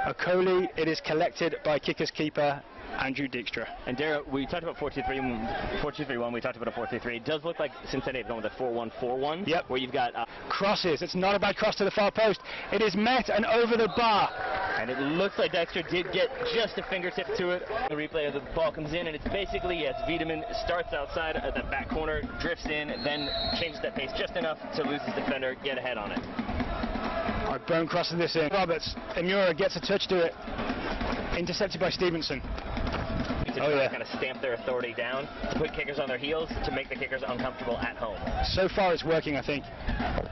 Okoli, it is collected by Kicker's keeper, Andrew Dijkstra. And Dara, we talked about 4-2-3-1, we talked about a 4-3-3. It does look like Cincinnati have gone with a 4-1-4-1. Yep. Where you've got crosses. It's not a bad cross to the far post. It is met and over the bar. And it looks like Dijkstra did get just a fingertip to it. The replay of the ball comes in, and it's basically, yes, Wiedemann starts outside at the back corner, drifts in, then changes that pace just enough to lose his defender, get ahead on it. All right, Bone crosses this in. Roberts, Imura gets a touch to it. Intercepted by Stevenson. To kind of stamp their authority down, to put kickers on their heels, to make the kickers uncomfortable at home. So far it's working, I think.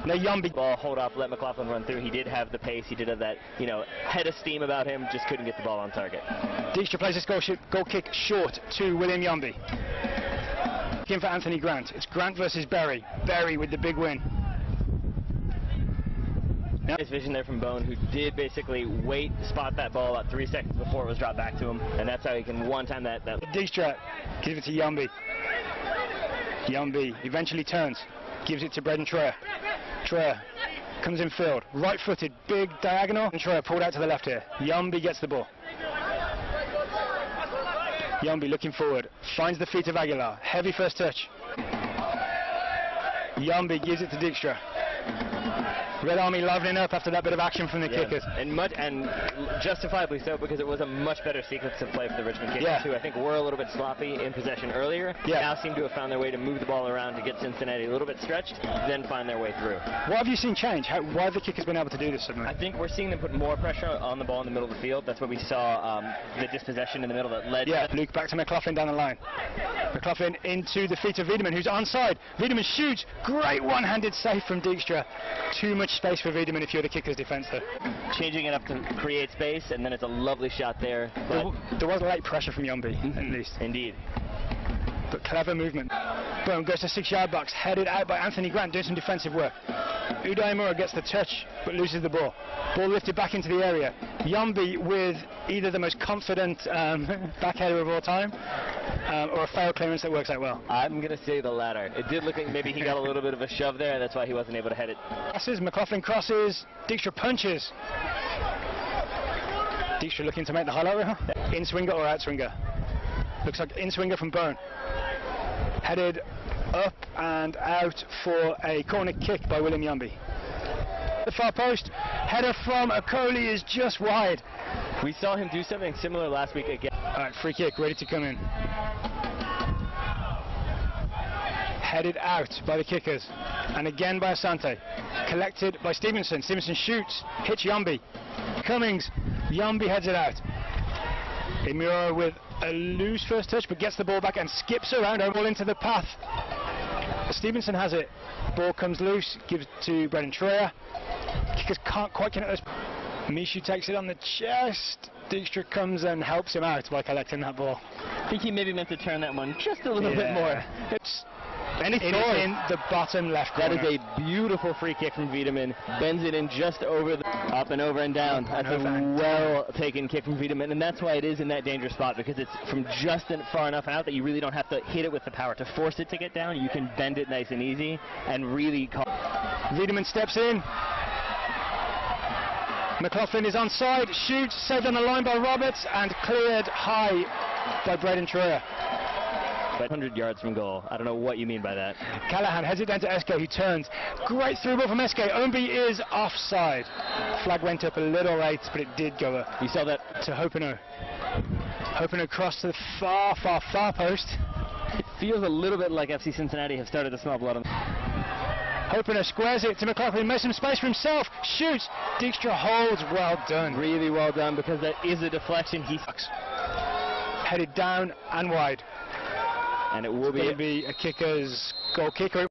Now Yumby. Ball, hold off, let McLaughlin run through. He did have the pace, he did have that, head of steam about him, just couldn't get the ball on target. Dijkstra plays this goal kick short to William Yumby. In for Anthony Grant. It's Grant versus Berry. Berry with the big win. Nice vision there from Bone, who did basically spot that ball about 3 seconds before it was dropped back to him, and that's how he can one-time that. Dijkstra gives it to Yumby. Yumby eventually turns, gives it to Braden Troyer. Troyer comes in field, right-footed, big diagonal, and Troyer pulled out to the left here. Yumby gets the ball. Yumby looking forward, finds the feet of Aguilar, heavy first touch. Yumby gives it to Dijkstra. Red Army livening up after that bit of action from the kickers. And justifiably so, because it was a much better sequence of play for the Richmond kickers, who I think were a little bit sloppy in possession earlier. Now seem to have found their way to move the ball around to get Cincinnati a little bit stretched, then find their way through. What have you seen change? Why have the kickers been able to do this suddenly? I think we're seeing them put more pressure on the ball in the middle of the field. That's what we saw, the dispossession in the middle that led. Luke back to McLaughlin down the line. McLaughlin into the feet of Wiedemann, who's onside. Wiedemann shoots. Great one-handed save from Dijkstra. Too much space for Wiedemann if you're the kicker's defence there. Changing it up to create space, and then it's a lovely shot there. There was light pressure from Yumby, at least. Indeed. But clever movement. Boom, goes to 6-yard box, headed out by Anthony Grant, doing some defensive work. Uday Imura gets the touch, but loses the ball. Ball lifted back into the area. Yumby with either the most confident backheader of all time, or a fail clearance that works out well. I'm going to say the latter. It did look like maybe he got a little bit of a shove there, and that's why he wasn't able to head it. Crosses, McLaughlin crosses, Dijkstra punches. Dijkstra looking to make the highlight reel. In-swinger or out-swinger? Looks like in-swinger from Bone. Headed up and out for a corner kick by William Yumby. The far post, header from Okoli is just wide. We saw him do something similar last week again. Alright, free kick ready to come in. Headed out by the kickers, and again by Asante. Collected by Stevenson. Stevenson shoots, hits Yumby. Cummings, Yumby heads it out. Imura with a loose first touch, but gets the ball back and skips around, ball into the path. Stevenson has it. Ball comes loose, gives to Braden Troyer. Kickers can't quite connect those. Mishu takes it on the chest. Dijkstra comes and helps him out by collecting that ball. I think he maybe meant to turn that one just a little bit more. It is in the bottom left corner. That is a beautiful free kick from Wiedemann. Bends it in just over the up and over and down. That's a well-taken kick from Wiedemann, and that's why it is in that dangerous spot, because it's from just far enough out that you really don't have to hit it with the power to force it to get down. You can bend it nice and easy and really... Wiedemann steps in. McLaughlin is onside, shoots, saved on the line by Roberts, and cleared high by Braden Troyer. 100 yards from goal. I don't know what you mean by that. Callahan heads it down to Eske, who turns. Great through ball from Eske. Ombi is offside. Flag went up a little late, but it did go up. You saw that to Hopino. Hopino crossed to the far post. It feels a little bit like FC Cincinnati have started to smell blood on. Hopino squares it to McLaughlin, makes some space for himself, shoots. Dijkstra holds, well done. Really well done, because that is a deflection. He sucks. Headed down and wide. And it will be a kicker's goal kicker.